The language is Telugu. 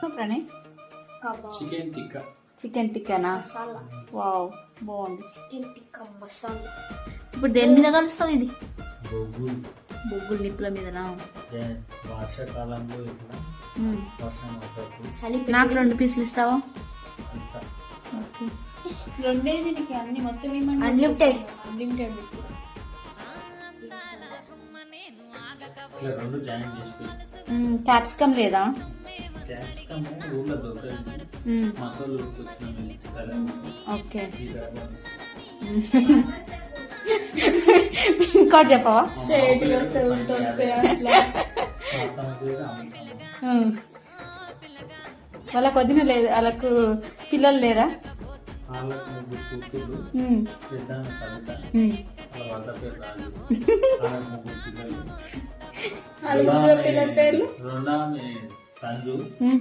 ప్రణయ్ చికెన్ టిక్కానా? వావ్, బాగుంది. చికెన్ టిక్కా మసాలా. ఇప్పుడు దేని మీద కలుస్తావు ఇది? బొగ్గులు నిప్పుల మీదనా? వర్షాకాలంలో నాకు 2 పీసులు ఇస్తావా? రెండే దీనికి అన్ని మొత్తం అన్లిమిటెడ్. క్యాప్సికమ్ లేదా? ఓకే, ఇంకోటి చెప్పవా? వాళ్ళకి వదిన లేదు, వాళ్ళకు పిల్లలు లేరా? పిల్లల పేర్లు సంజు